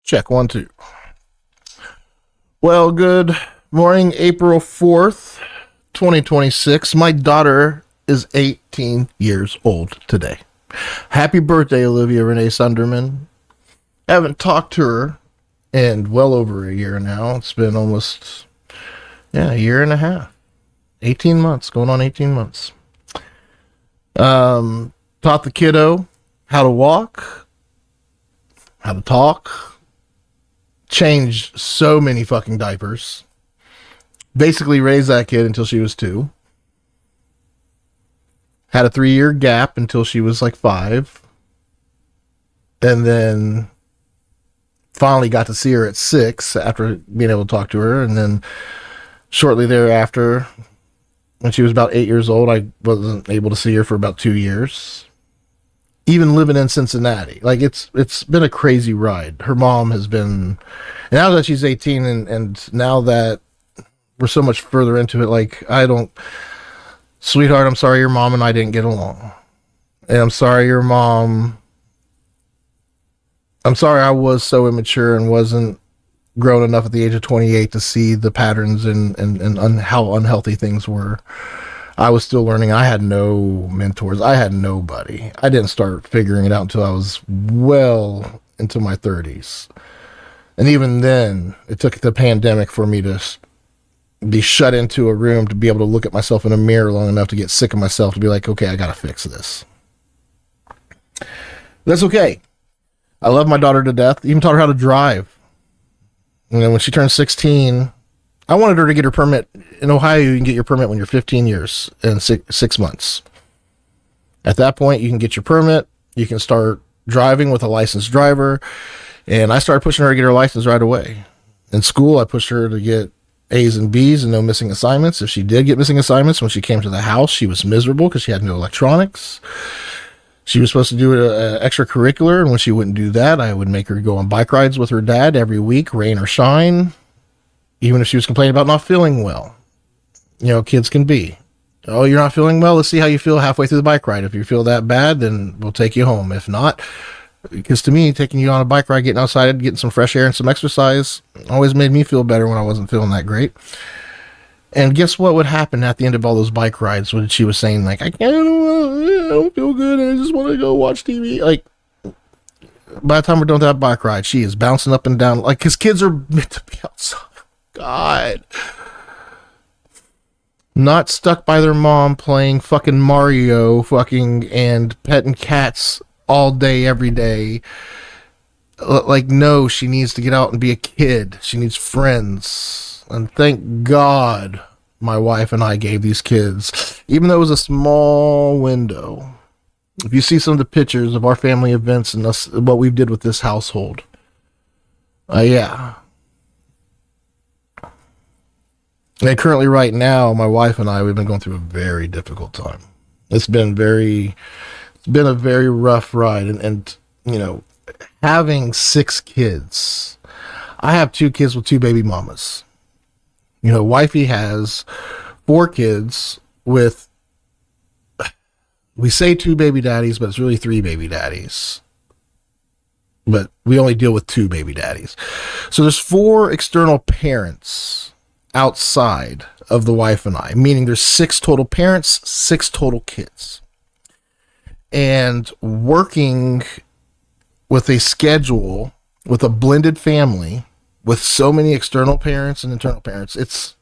Check 1 2. Well, good morning, April 4th, 2026. My daughter is 18 years old today. Happy birthday, Olivia Renee Sunderman. I haven't talked to her in well over a year now. It's been almost, a year and a half. 18 months, going on 18 months. Taught the kiddo how to walk, how to talk, changed so many fucking diapers. Basically raised that kid until she was 2. Had a 3-year gap until she was like 5. And then finally got to see her at 6 after being able to talk to her. And then shortly thereafter, when she was about 8 years old, I wasn't able to see her for about 2 years. Even living in Cincinnati. Like, it's been a crazy ride. Her mom has been, now that she's 18 and now that we're so much further into it, like, sweetheart, I'm sorry your mom and I didn't get along. And I'm sorry I was so immature and wasn't grown enough at the age of 28 to see the patterns and how unhealthy things were. I was still learning. I had no mentors. I had nobody. I didn't start figuring it out until I was well into my 30s. And even then, it took the pandemic for me to be shut into a room to be able to look at myself in a mirror long enough to get sick of myself to be like, okay, I got to fix this. That's okay. I love my daughter to death. Even taught her how to drive. And then when she turned 16, I wanted her to get her permit. In Ohio, you can get your permit when you're 15 years and 6 months. At that point, you can get your permit. You can start driving with a licensed driver. And I started pushing her to get her license right away. In school, I pushed her to get A's and B's and no missing assignments. If she did get missing assignments, when she came to the house, she was miserable because she had no electronics. She was supposed to do an extracurricular, and when she wouldn't do that, I would make her go on bike rides with her dad every week, rain or shine, even if she was complaining about not feeling well. You know, kids can be. Oh, you're not feeling well? Let's see how you feel halfway through the bike ride. If you feel that bad, then we'll take you home. If not, because to me, taking you on a bike ride, getting outside, getting some fresh air and some exercise always made me feel better when I wasn't feeling that great. And guess what would happen at the end of all those bike rides when she was saying, like, I don't feel good, and I just want to go watch TV. Like, by the time we're done with that bike ride, she is bouncing up and down. Like, because kids are meant to be outside. God. Not stuck by their mom playing fucking Mario and petting cats all day, every day. Like, no, she needs to get out and be a kid. She needs friends. And thank God my wife and I gave these kids, even though it was a small window. If you see some of the pictures of our family events and us, what we did with this household, yeah. And currently right now, my wife and I, we've been going through a very difficult time. It's been a very rough ride. And you know, having 6 kids, I have 2 kids with 2 baby mamas. You know, wifey has 4 kids with, we say 2 baby daddies, but it's really 3 baby daddies. But we only deal with 2 baby daddies. So there's 4 external parents outside of the wife and I, meaning there's 6 total parents, 6 total kids. And working with a schedule, with a blended family, with so many external parents and internal parents, it's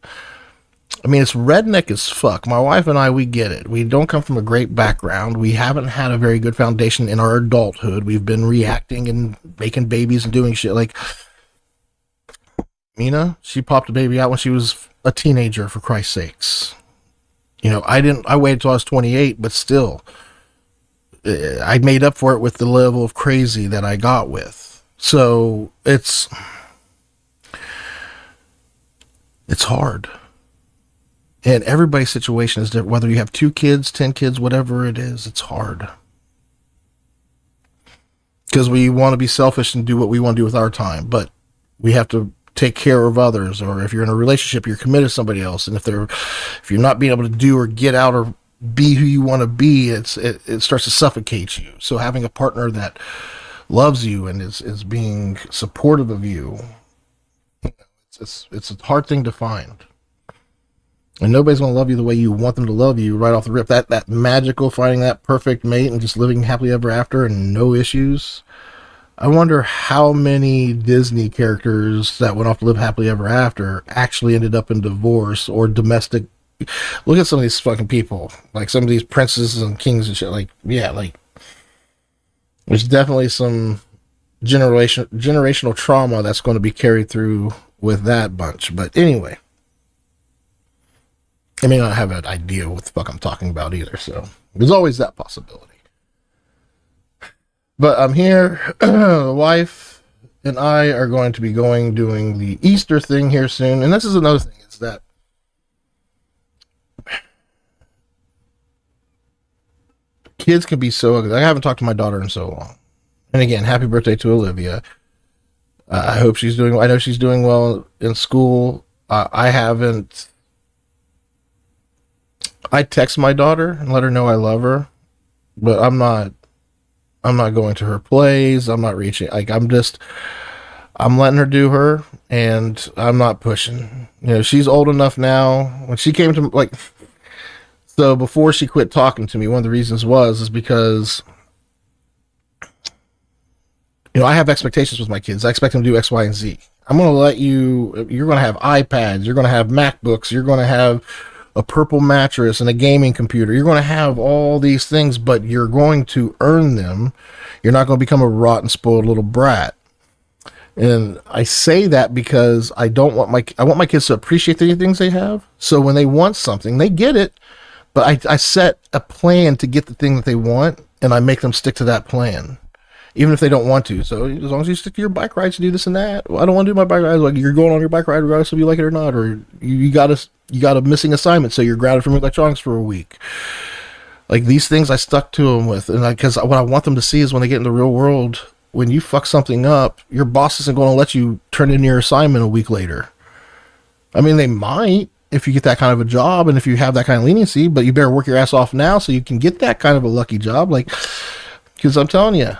redneck as fuck. My wife and I, we get it. We don't come from a great background. We haven't had a very good foundation in our adulthood. We've been reacting and making babies and doing shit. Like, Mina, she popped a baby out when she was a teenager, for Christ's sakes. You know, I waited till I was 28, but still, I made up for it with the level of crazy that I got with. So it's hard. And everybody's situation is different. Whether you have 2 kids, 10 kids, whatever it is, it's hard. Because we want to be selfish and do what we want to do with our time, but we have to take care of others. Or if you're in a relationship, you're committed to somebody else. And if you're not being able to do or get out or be who you want to be, it starts to suffocate you. So having a partner that loves you and is being supportive of you. It's a hard thing to find. And nobody's gonna love you the way you want them to love you right off the rip. That magical finding that perfect mate and just living happily ever after and no issues. I wonder how many Disney characters that went off to live happily ever after actually ended up in divorce or domestic. Look at some of these fucking people, like some of these princes and kings and shit. Like, yeah, like there's definitely some generational trauma that's going to be carried through with that bunch. But anyway, I may not have an idea what the fuck I'm talking about either. So there's always that possibility. But I'm here. The wife and I are going to be doing the Easter thing here soon. And this is another thing, is that kids can be so ugly. I haven't talked to my daughter in so long. And again, happy birthday to Olivia. I hope she's doing. I know she's doing well in school. I haven't. I text my daughter and let her know I love her, but I'm not. I'm not going to her plays. I'm not reaching. Like I'm just. I'm letting her do her, and I'm not pushing. You know, she's old enough now. When she came to like, so before she quit talking to me, one of the reasons is because I have expectations with my kids. I expect them to do X, Y, and Z. I'm going to let you, you're going to have iPads, you're going to have MacBooks, you're going to have a purple mattress and a gaming computer. You're going to have all these things, but you're going to earn them. You're not going to become a rotten, spoiled little brat. And I say that because I want my kids to appreciate the things they have. So when they want something, they get it. But I set a plan to get the thing that they want, and I make them stick to that plan even if they don't want to. So as long as you stick to your bike rides, you do this and that. Well, I don't want to do my bike rides. Like, you're going on your bike ride regardless if you like it or not, or you got a missing assignment, so you're grounded from electronics for a week. Like, these things I stuck to them with, and because what I want them to see is when they get in the real world, when you fuck something up, your boss isn't going to let you turn in your assignment a week later. I mean, they might if you get that kind of a job and if you have that kind of leniency, but you better work your ass off now so you can get that kind of a lucky job. Like, because I'm telling you,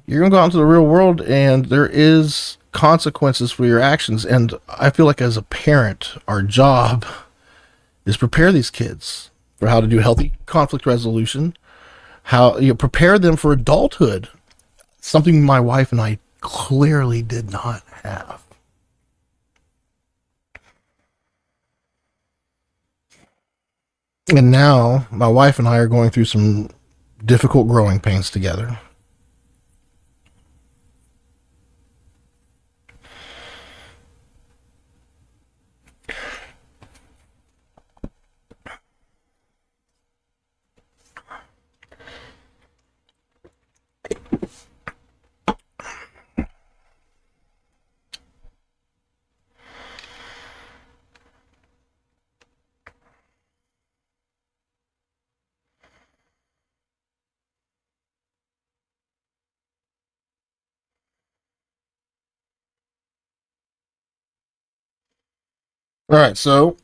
you're going to go out into the real world and there is consequences for your actions. And I feel like as a parent, our job is prepare these kids for how to do healthy conflict resolution, how you prepare them for adulthood, something my wife and I clearly did not have. And now my wife and I are going through some difficult growing pains together. All right, so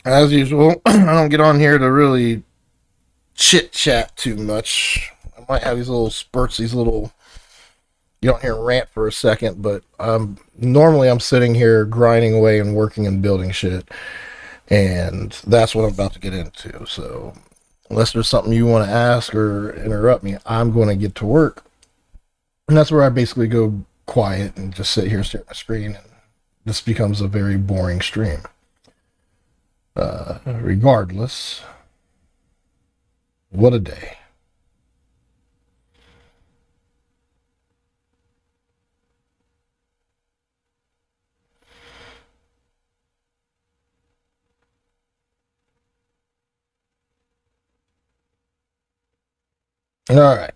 as usual, I don't get on here to really chit chat too much. I might have these little spurts, these little, you don't hear rant for a second, but normally I'm sitting here grinding away and working and building shit, and that's what I'm about to get into. So unless there's something you want to ask or interrupt me, I'm going to get to work, and that's where I basically go quiet and just sit here and stare at my screen, and this becomes a very boring stream. Regardless, what a day. All right.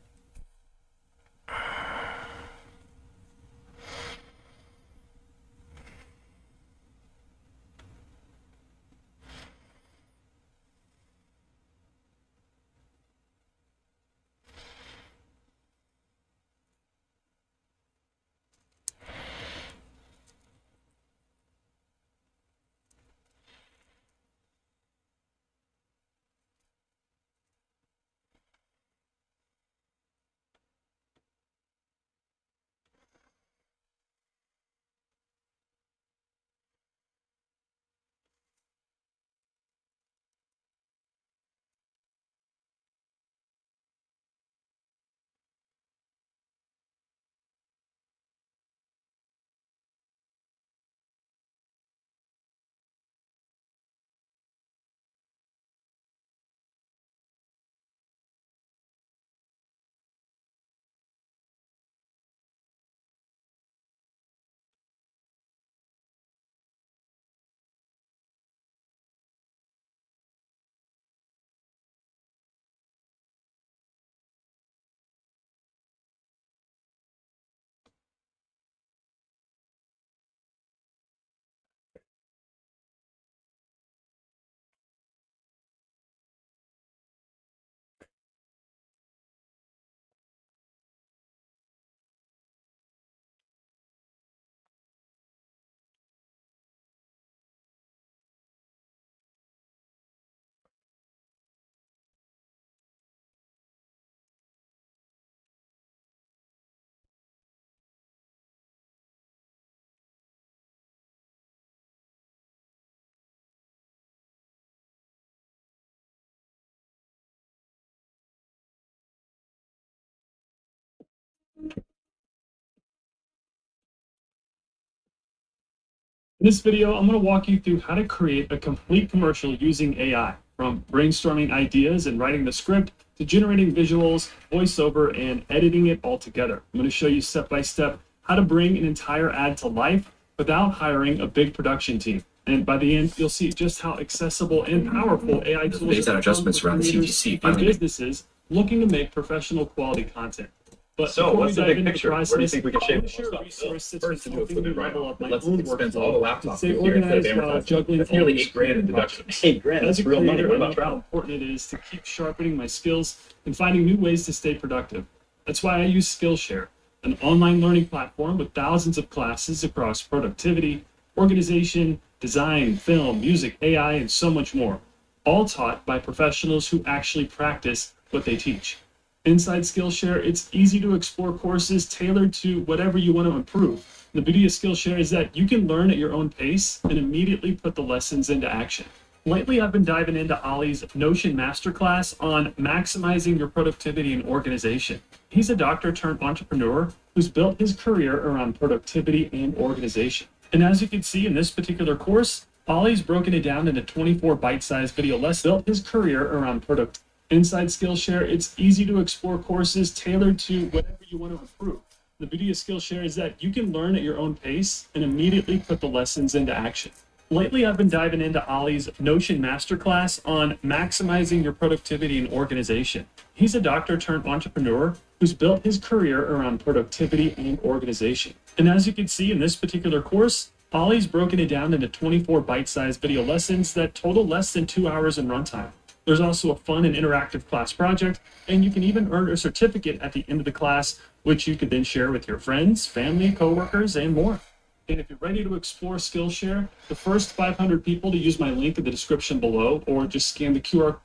In this video, I'm going to walk you through how to create a complete commercial using AI, from brainstorming ideas and writing the script to generating visuals, voiceover, and editing it all together. I'm going to show you step by step how to bring an entire ad to life without hiring a big production team. And by the end, you'll see just how accessible and powerful AI tools Phase out adjustments around the CTC and businesses looking to make professional quality content. But so what's the big picture? Where do you think we can shape this stuff? First, to do a flipping right now. Let's expense all the laptops here instead of amortizing. That's nearly $8,000 in deductions. $8,000. That's real money. What about travel? How important it is to keep sharpening my skills and finding new ways to stay productive. That's why I use Skillshare, an online learning platform with thousands of classes across productivity, organization, design, film, music, AI, and so much more, all taught by professionals who actually practice what they teach. Inside Skillshare, it's easy to explore courses tailored to whatever you want to improve. The beauty of Skillshare is that you can learn at your own pace and immediately put the lessons into action. Lately, I've been diving into Ollie's Notion Masterclass on maximizing your productivity and organization. He's a doctor turned entrepreneur who's built his career around productivity and organization. And as you can see in this particular course, Ollie's broken it down into 24 bite-sized video lessons, built his career around productivity. Inside Skillshare, it's easy to explore courses tailored to whatever you want to improve. The beauty of Skillshare is that you can learn at your own pace and immediately put the lessons into action. Lately, I've been diving into Ollie's Notion Masterclass on maximizing your productivity and organization. He's a doctor turned entrepreneur who's built his career around productivity and organization. And as you can see in this particular course, Ollie's broken it down into 24 bite-sized video lessons that total less than 2 hours in runtime. There's also a fun and interactive class project, and you can even earn a certificate at the end of the class, which you could then share with your friends, family, coworkers, and more. And if you're ready to explore Skillshare, the first 500 people to use my link in the description below, or just scan the QR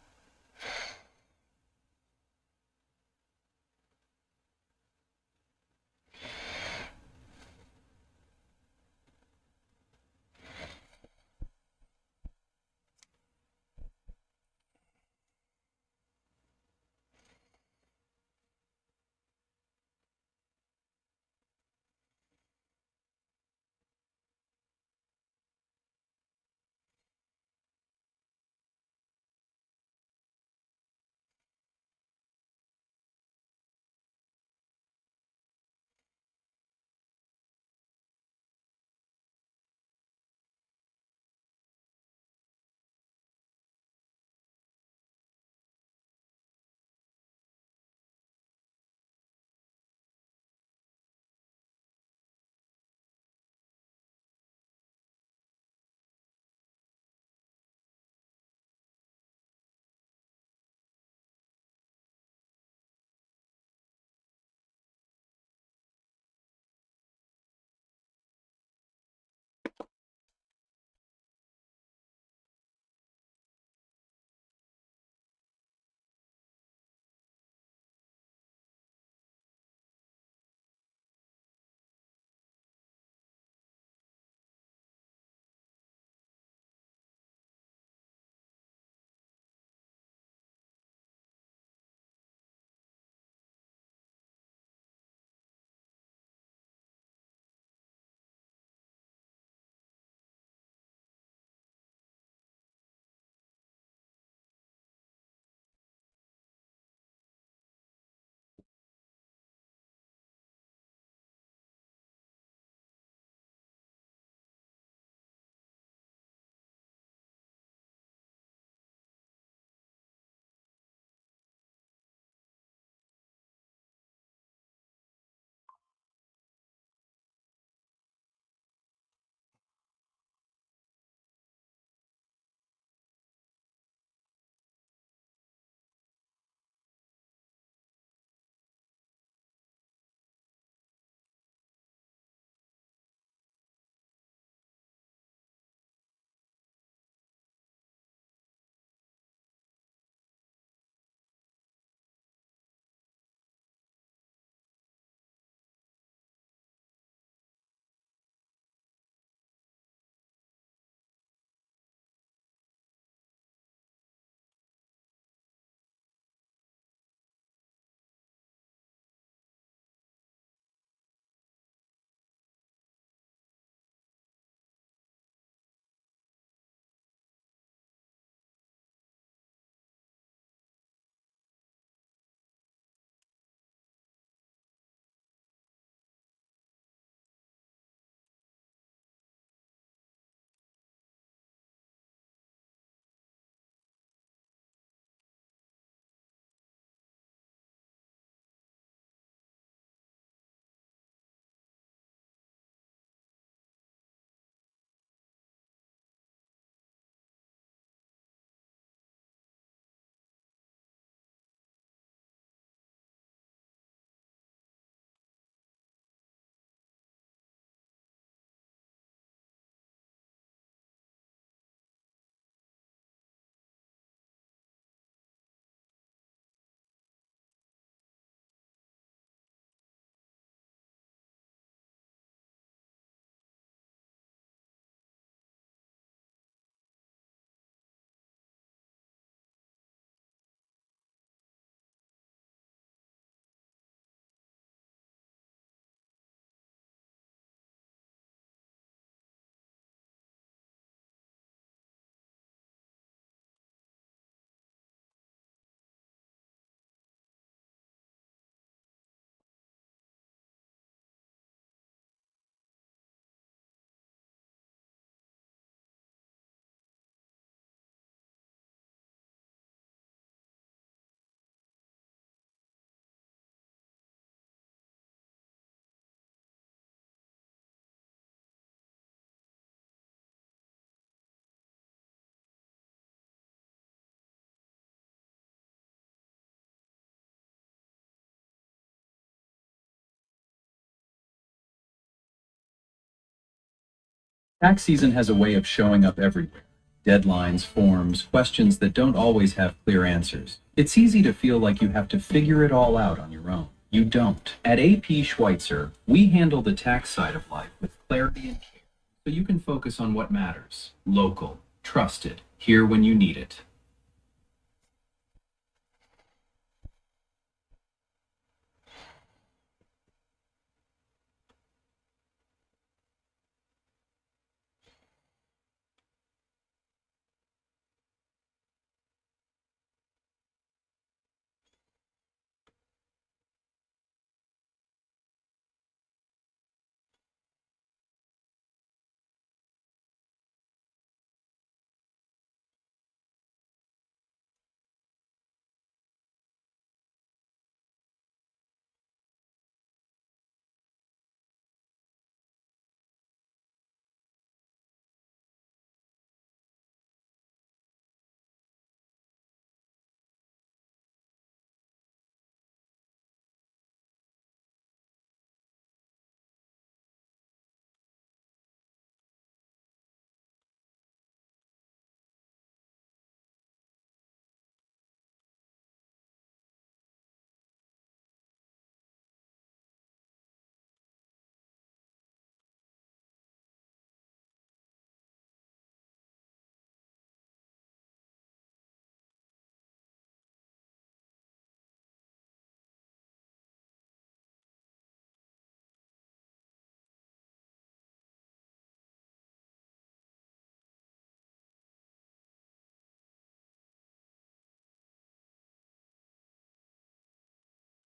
Tax season has a way of showing up everywhere. Deadlines, forms, questions that don't always have clear answers. It's easy to feel like you have to figure it all out on your own. You don't. At AP Schweitzer, we handle the tax side of life with clarity and care, so you can focus on what matters. Local, trusted, here when you need it.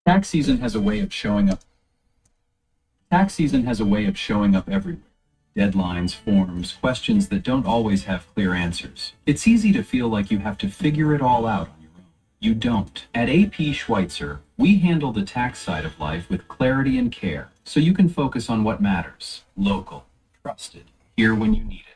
Tax season has a way of showing up. Tax season has a way of showing up everywhere. Deadlines, forms, questions that don't always have clear answers. It's easy to feel like you have to figure it all out on your own. You don't. At AP Schweitzer, we handle the tax side of life with clarity and care, so you can focus on what matters. Local, trusted, here when you need it.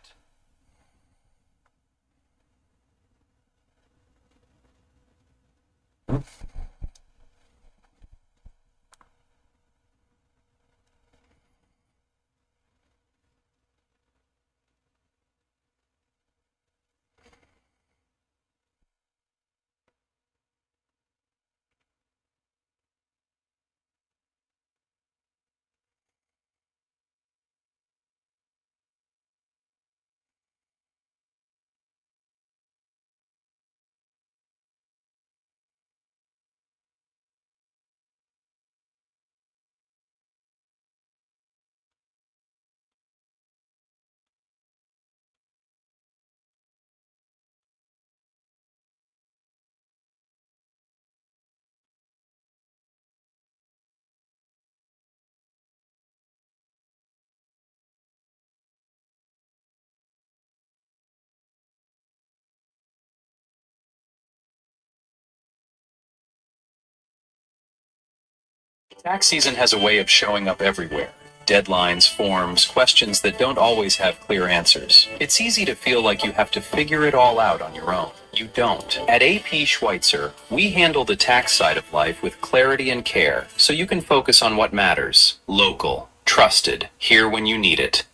Tax season has a way of showing up everywhere. Deadlines, forms, questions that don't always have clear answers. It's easy to feel like you have to figure it all out on your own. You don't. At AP Schweitzer, we handle the tax side of life with clarity and care, so you can focus on what matters. Local, trusted, here when you need it.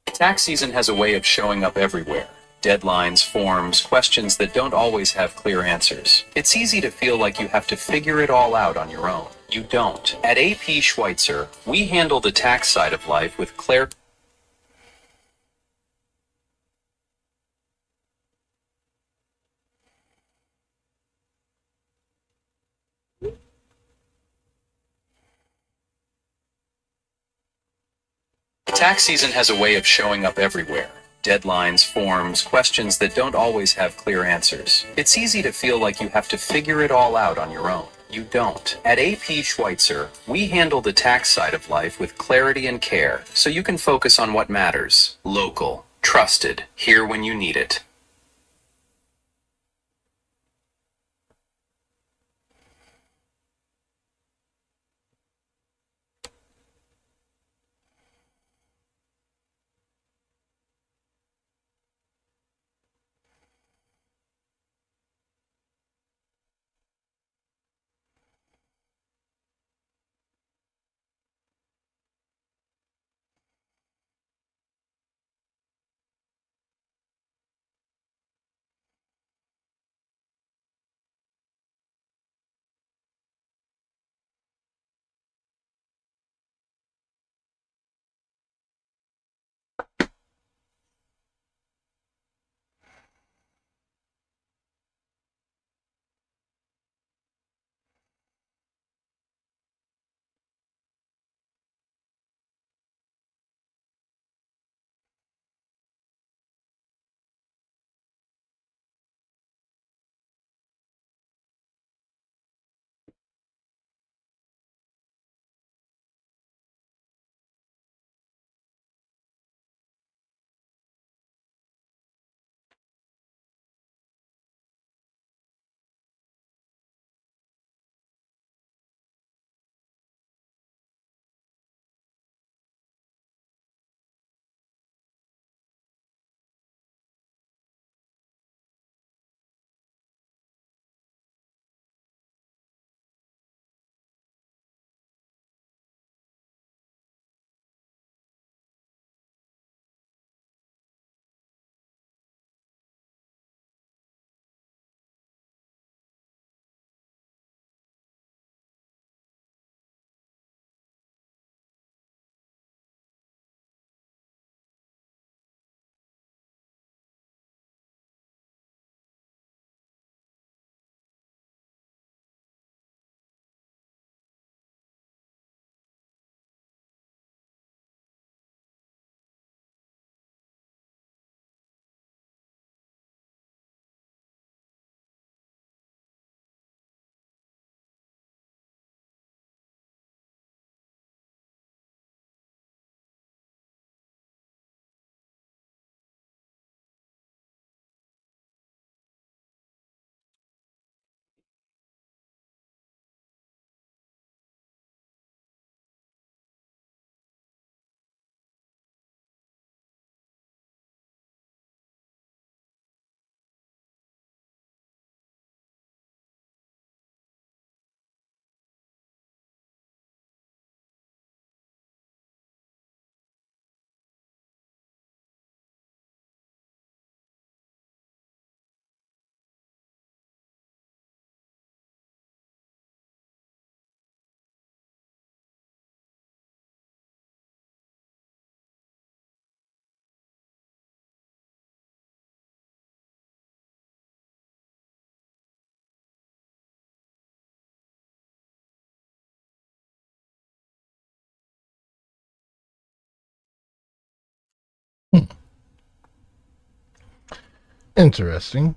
Tax season has a way of showing up everywhere. Deadlines, forms, questions that don't always have clear answers. It's easy to feel like you have to figure it all out on your own. You don't. At AP Schweitzer, we handle the tax side of life with clarity. Tax season has a way of showing up everywhere. Deadlines, forms, questions that don't always have clear answers. It's easy to feel like you have to figure it all out on your own. You don't. At AP Schweitzer, we handle the tax side of life with clarity and care, so you can focus on what matters. Local, trusted, here when you need it. Interesting.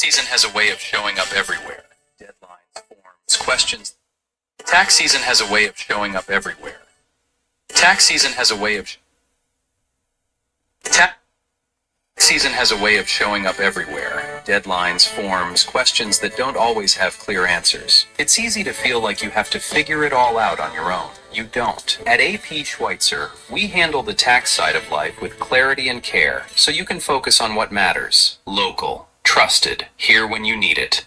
Season has a way of showing up everywhere. Deadlines, forms, questions. Tax season has a way of showing up everywhere. Tax season has a way of tax season has a way of showing up everywhere. Deadlines, forms, questions that don't always have clear answers. It's easy to feel like you have to figure it all out on your own. You don't. At AP Schweitzer, we handle the tax side of life with clarity and care, so you can focus on what matters. Local, trusted, here when you need it.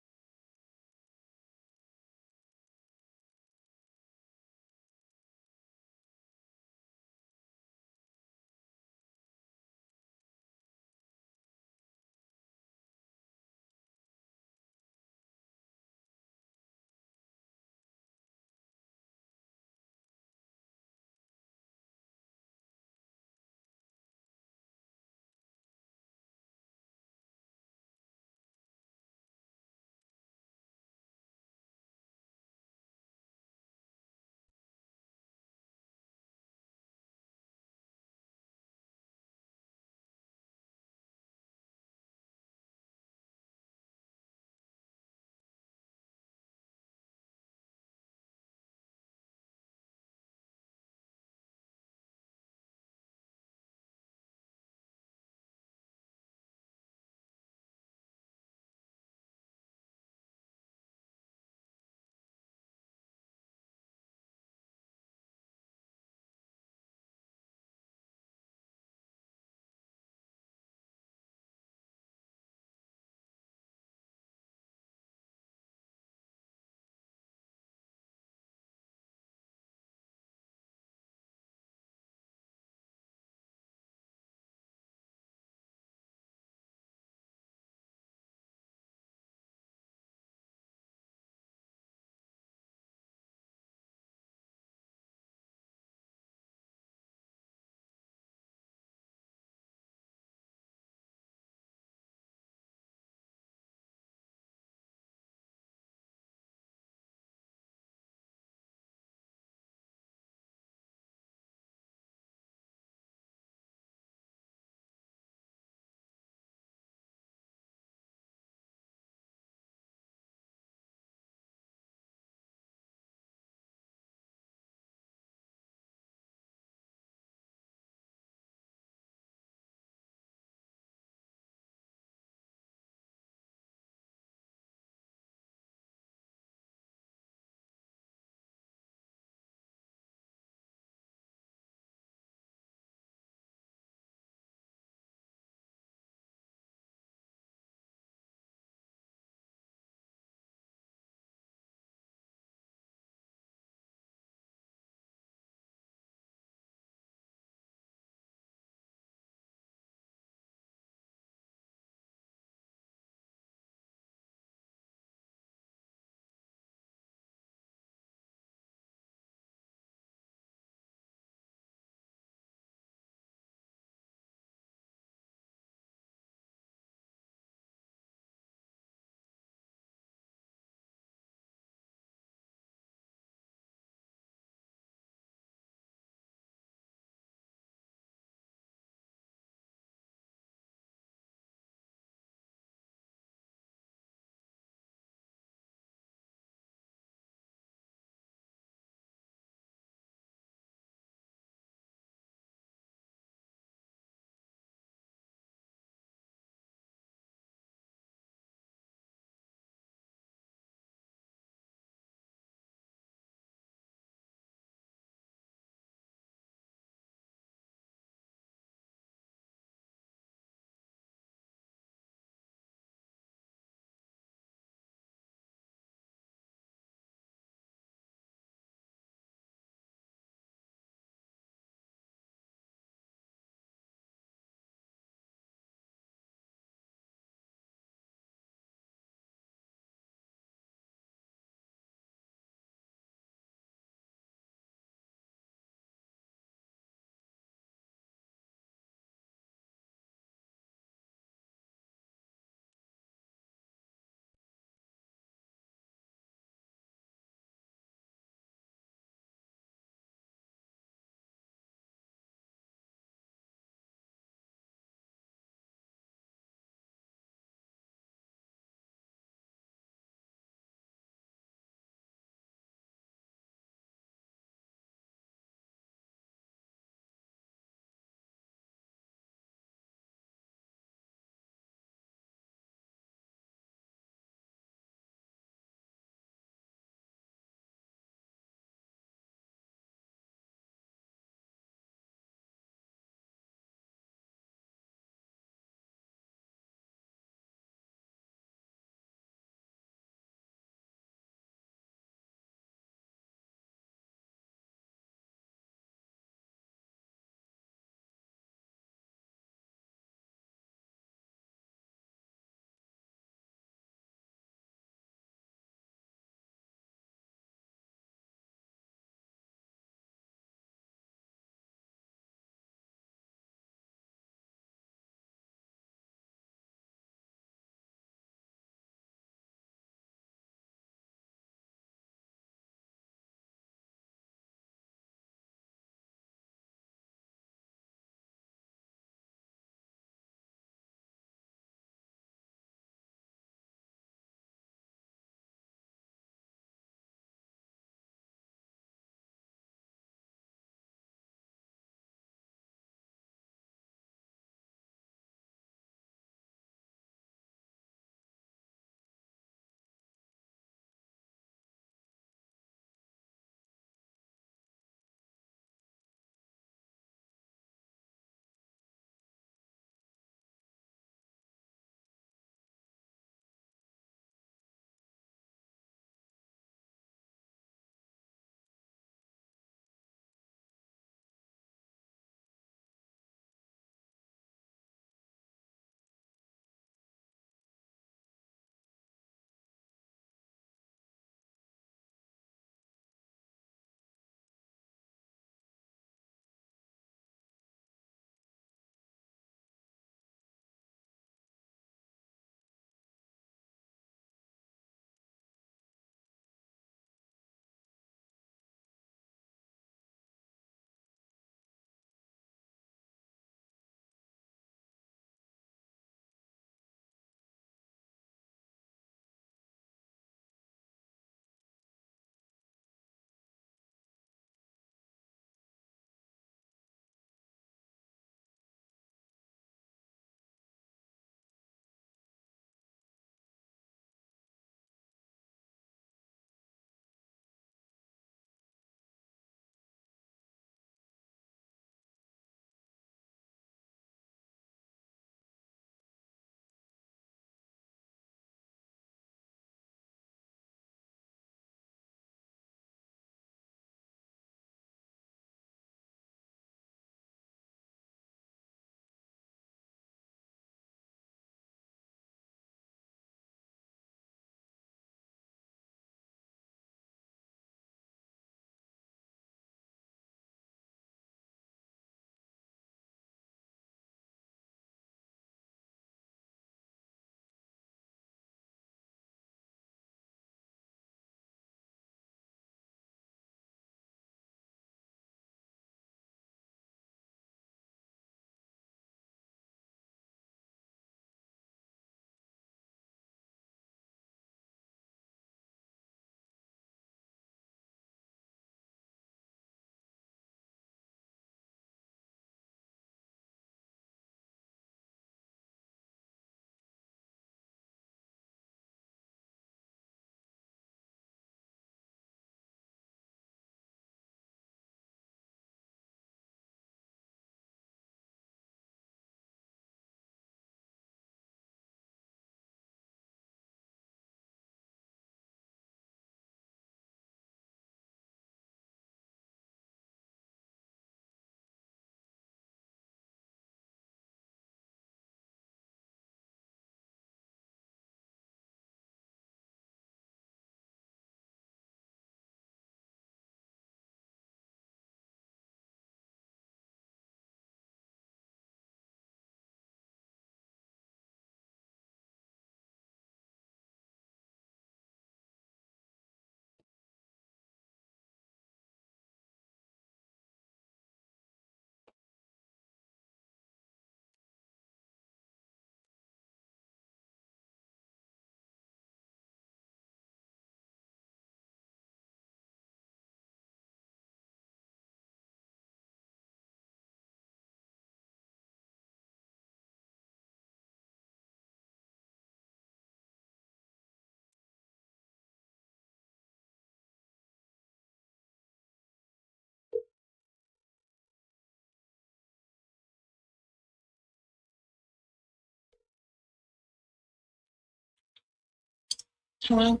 Hello?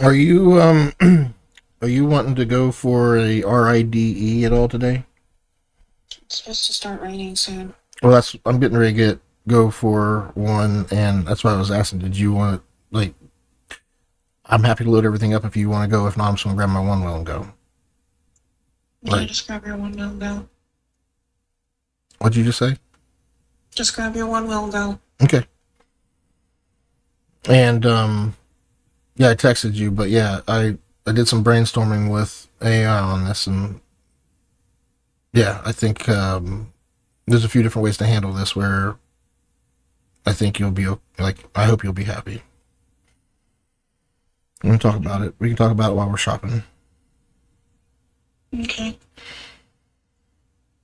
Are you are you wanting to go for a RIDE at all today? It's supposed to start raining soon. Well, I'm getting ready to go for one, and that's why I was asking. Did you want like? I'm happy to load everything up if you want to go. If not, I'm just gonna grab my one wheel and go. Yeah, Right. just grab your one wheel and go. What'd you just say? Just grab your one wheel and go. Okay. And yeah, I texted you, but yeah, I did some brainstorming with AI on this, and yeah, I think there's a few different ways to handle this where I think you'll be like, I hope you'll be happy. We can talk about it. We can talk about it while we're shopping. Okay.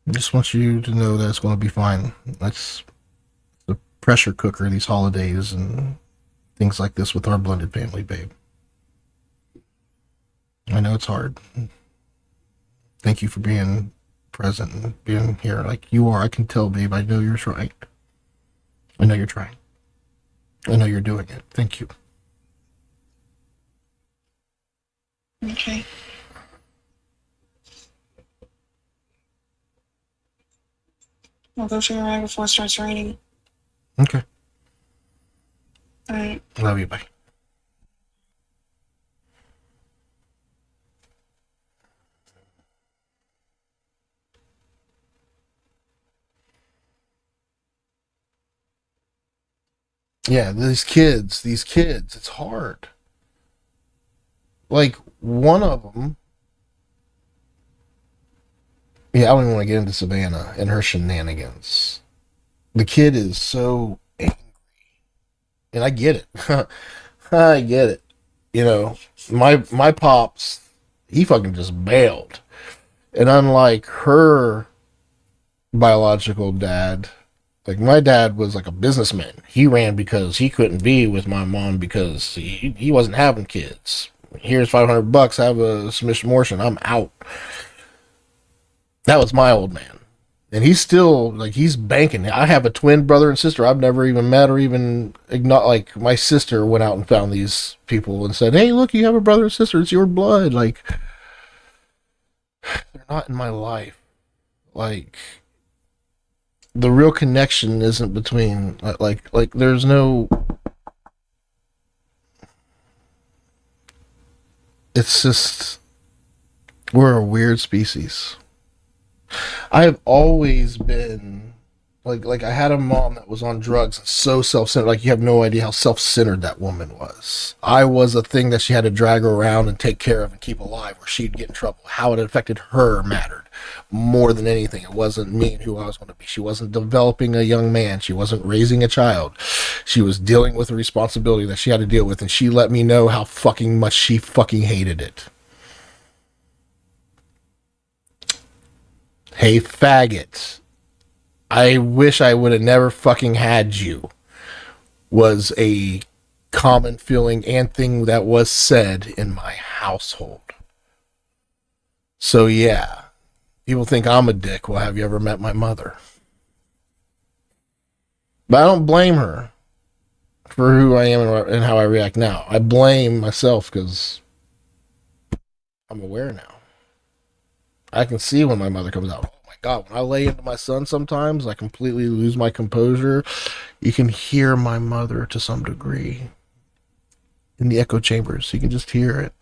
I just want you to know that it's going to be fine. That's the pressure cooker these holidays and things like this with our blended family, babe. I know it's hard. Thank you for being present and being here like you are. I can tell, babe. I know you're trying. I know you're trying. I know you're doing it. Thank you. Okay. I'll go show you around before it starts raining. Okay. Alright. Love you. Bye. Yeah, these kids, it's hard. Like, one of them, yeah, I don't even want to get into Savannah and her shenanigans. The kid is so angry. And I get it. I get it. You know, my pops, he fucking just bailed. And unlike her biological dad, like my dad was like a businessman. He ran because he couldn't be with my mom because he wasn't having kids. Here's $500. Have a submission abortion. I'm out. That was my old man. And he's still like he's banking. I have a twin brother and sister I've never even met or even like my sister went out and found these people and said, "Hey, look, you have a brother and sister. It's your blood." Like they're not in my life. Like the real connection isn't between like there's no. It's just we're a weird species. I've always been like I had a mom that was on drugs and so self-centered. Like you have no idea how self-centered that woman was. I was a thing that she had to drag her around and take care of and keep alive, or she'd get in trouble. How it affected her mattered more than anything. It wasn't me and who I was going to be. She wasn't developing a young man. She wasn't raising a child. She was dealing with a responsibility that she had to deal with, and she let me know how fucking much she fucking hated it. Hey, faggot. I wish I would have never fucking had you, was a common feeling and thing that was said in my household. So, yeah. People think I'm a dick. Well, have you ever met my mother? But I don't blame her for who I am and how I react now. I blame myself because I'm aware now. I can see when my mother comes out. Oh my God, when I lay into my son sometimes, I completely lose my composure. You can hear my mother to some degree in the echo chambers. You can just hear it.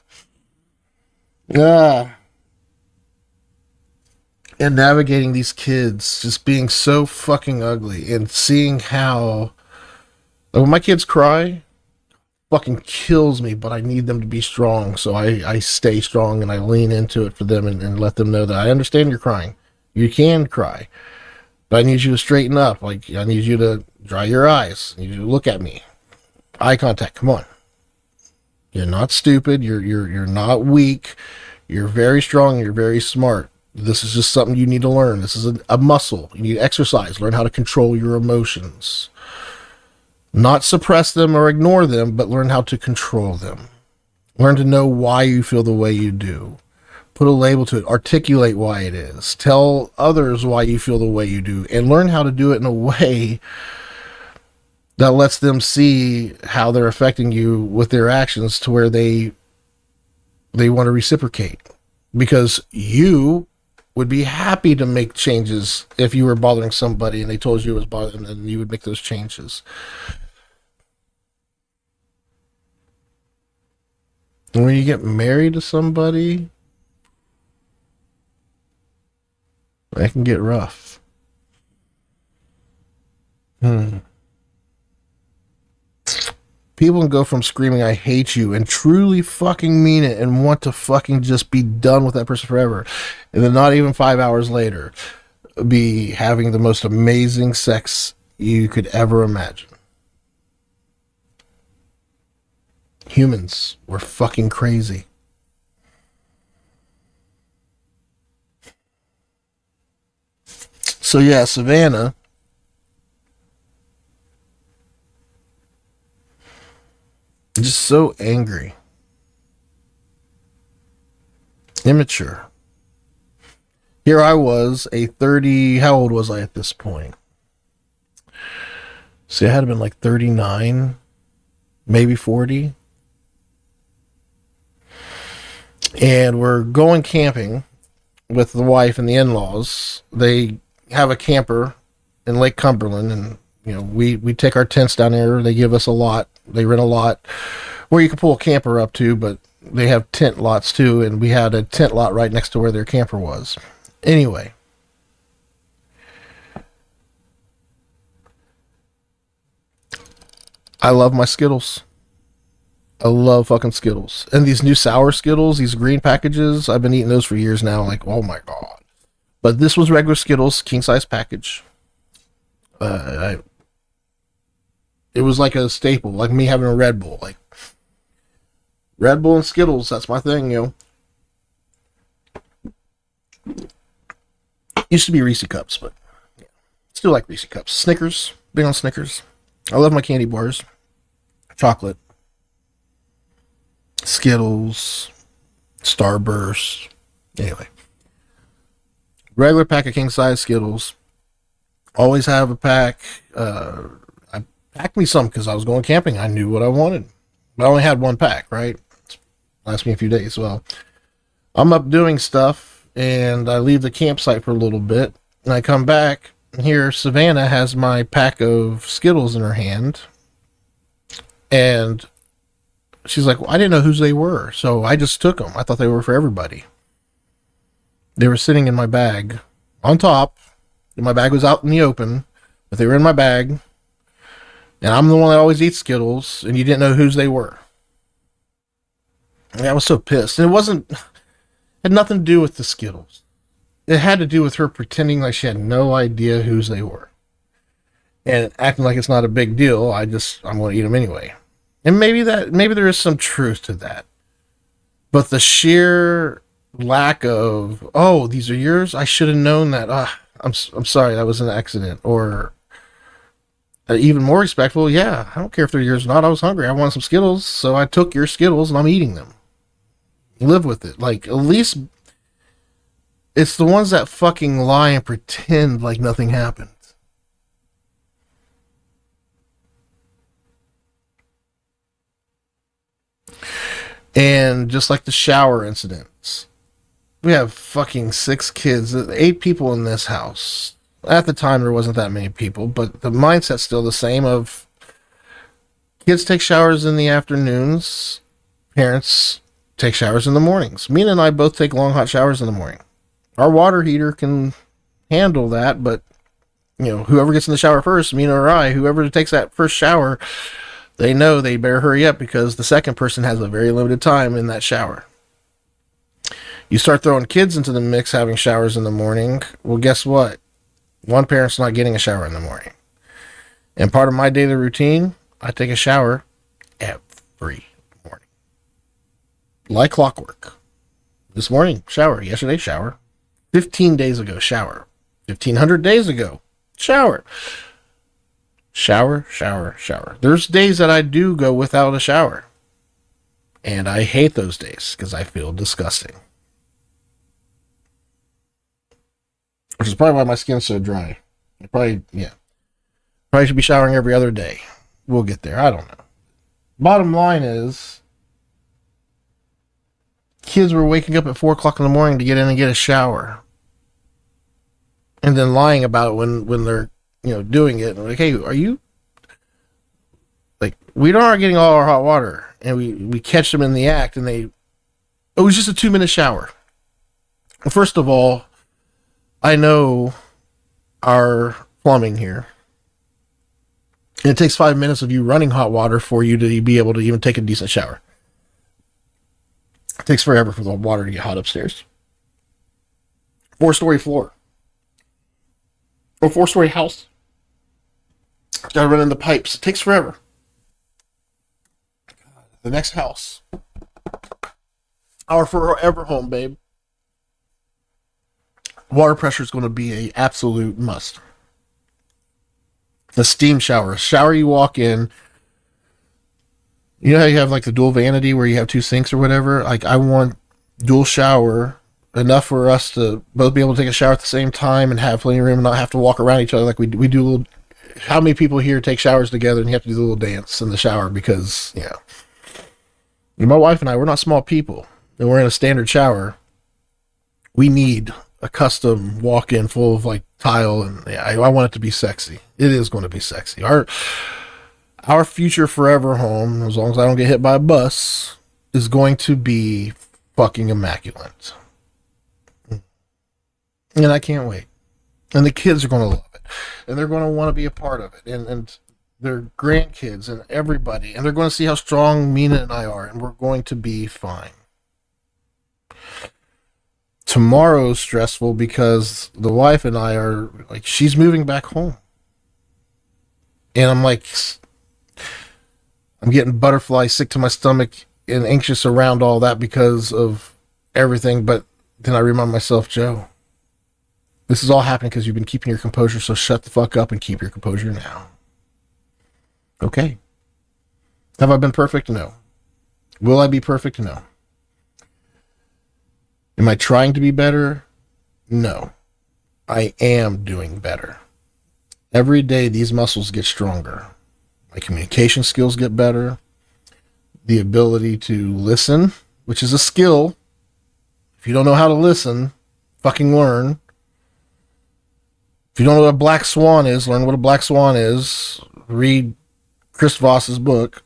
Yeah. And navigating these kids just being so fucking ugly and seeing how, like when my kids cry, fucking kills me, but I need them to be strong, so I stay strong and I lean into it for them and let them know that I understand you're crying. You can cry, but I need you to straighten up. Like I need you to dry your eyes. I need you to look at me. Eye contact. Come on. You're not stupid. You're not weak. You're very strong. You're very smart. This is just something you need to learn. This is a muscle. You need to exercise. Learn how to control your emotions. Not suppress them or ignore them, but learn how to control them. Learn to know why you feel the way you do. Put a label to it. Articulate why it is. Tell others why you feel the way you do. And learn how to do it in a way that lets them see how they're affecting you with their actions to where they want to reciprocate, because you would be happy to make changes if you were bothering somebody and they told you it was bothering them, and you would make those changes. And when you get married to somebody, that can get rough. People can go from screaming "I hate you" and truly fucking mean it and want to fucking just be done with that person forever, and then not even 5 hours later be having the most amazing sex you could ever imagine. Humans, we're fucking crazy. So yeah, Savannah, just so angry, immature. Here I was, a 30, how old was I at this point? See, I had been like 39, maybe 40. And we're going camping with the wife and the in-laws. They have a camper in Lake Cumberland, and we take our tents down there. They give us a lot. They rent a lot where you can pull a camper up to, but they have tent lots too, and we had a tent lot right next to where their camper was. Anyway, I love my Skittles. I love fucking Skittles. And these new sour Skittles, these green packages, I've been eating those for years now. Like, oh my God. But this was regular Skittles, king size package. It was like a staple, like me having a Red Bull. Like, Red Bull and Skittles, that's my thing, Used to be Reese Cups, but yeah, still like Reese Cups. Snickers, big on Snickers. I love my candy bars. Chocolate. Skittles, Starburst. Anyway, regular pack of king size Skittles. Always have a pack. I packed me some because I was going camping. I knew what I wanted, but I only had one pack. Right, last me a few days. Well, I'm up doing stuff, and I leave the campsite for a little bit, and I come back. And here, Savannah has my pack of Skittles in her hand, and she's like, well, I didn't know whose they were, so I just took them. I thought they were for everybody. They were sitting in my bag on top. My bag was out in the open, but they were in my bag. And I'm the one that always eats Skittles, and you didn't know whose they were. And I was so pissed. And had nothing to do with the Skittles. It had to do with her pretending like she had no idea whose they were. And acting like it's not a big deal. I'm going to eat them anyway. And maybe there is some truth to that. But the sheer lack of, oh, these are yours? I should have known that. I'm sorry, that was an accident. Or even more respectful, yeah, I don't care if they're yours or not. I was hungry. I wanted some Skittles, so I took your Skittles and I'm eating them. Live with it. Like, at least it's the ones that fucking lie and pretend like nothing happened. And just like the shower incidents, we have fucking 6 kids, 8 people in this house. At the time, there wasn't that many people, but the mindset's still the same of kids take showers in the afternoons, parents take showers in the mornings. Mina and I both take long, hot showers in the morning. Our water heater can handle that, but, whoever gets in the shower first, Mina or I, whoever takes that first shower, they know they better hurry up because the second person has a very limited time in that shower. You start throwing kids into the mix having showers in the morning, well, guess what? One parent's not getting a shower in the morning. And part of my daily routine, I take a shower every morning. Like clockwork. This morning, shower. Yesterday, shower. 15 days ago, shower. 1,500 days ago, shower. Shower, shower, shower. There's days that I do go without a shower. And I hate those days because I feel disgusting. Which is probably why my skin's so dry. Probably should be showering every other day. we'll get there. I don't know. Bottom line is, kids were waking up at 4 o'clock in the morning to get in and get a shower, and then lying about it when they're doing it. And like, hey, are you like, we aren't getting all our hot water, and we catch them in the act, and it was just a 2-minute shower. First of all, I know our plumbing here. And it takes 5 minutes of you running hot water for you to be able to even take a decent shower. It takes forever for the water to get hot upstairs. 4-story floor. Or 4-story house. Gotta run in the pipes. It takes forever. The next house. Our forever home, babe. Water pressure is going to be an absolute must. The steam shower. A shower you walk in. You know how you have like the dual vanity where you have 2 sinks or whatever? Like, I want dual shower enough for us to both be able to take a shower at the same time and have plenty of room and not have to walk around each other like we do a little. How many people here take showers together and you have to do the little dance in the shower because, my wife and I, we're not small people, and we're in a standard shower. We need a custom walk-in full of like tile, and I want it to be sexy. It is going to be sexy. Our future forever home, as long as I don't get hit by a bus, is going to be fucking immaculate. And I can't wait. And the kids are going to love it. And they're going to want to be a part of it. And their grandkids and everybody. And they're going to see how strong Mina and I are. And we're going to be fine. Tomorrow's stressful because the wife and I are like, she's moving back home. And I'm like, I'm getting butterflies, sick to my stomach, and anxious around all that because of everything. But then I remind myself, Joe, this is all happening because you've been keeping your composure, so shut the fuck up and keep your composure now. Okay. Have I been perfect? No. Will I be perfect? No. Am I trying to be better? No. I am doing better. Every day these muscles get stronger. My communication skills get better. The ability to listen, which is a skill. If you don't know how to listen, fucking learn. If you don't know what a black swan is, learn what a black swan is. Read Chris Voss's book.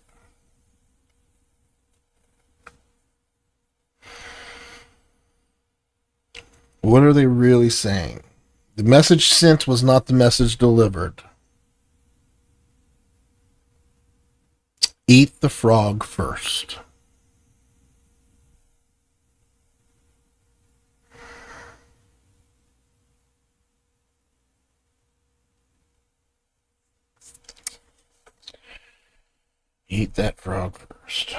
What are they really saying? The message sent was not the message delivered. Eat the frog first. Eat that frog first.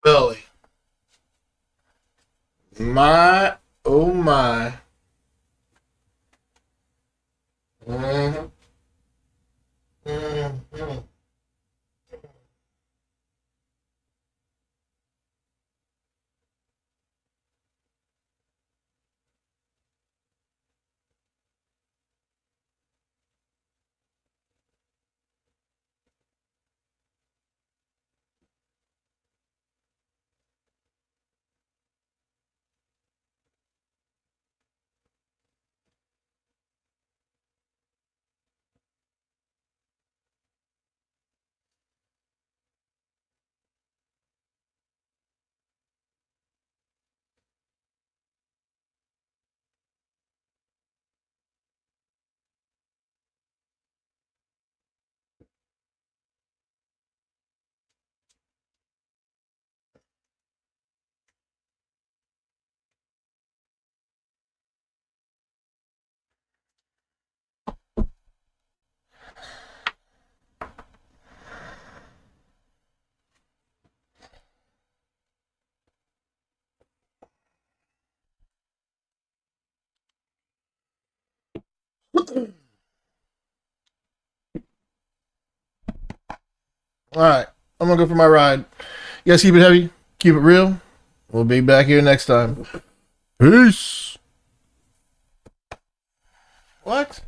Belly. My, oh my. Mm-hmm. Mm-hmm. All right, I'm gonna go for my ride. You guys keep it heavy, keep it real. We'll be back here next time. Peace. What?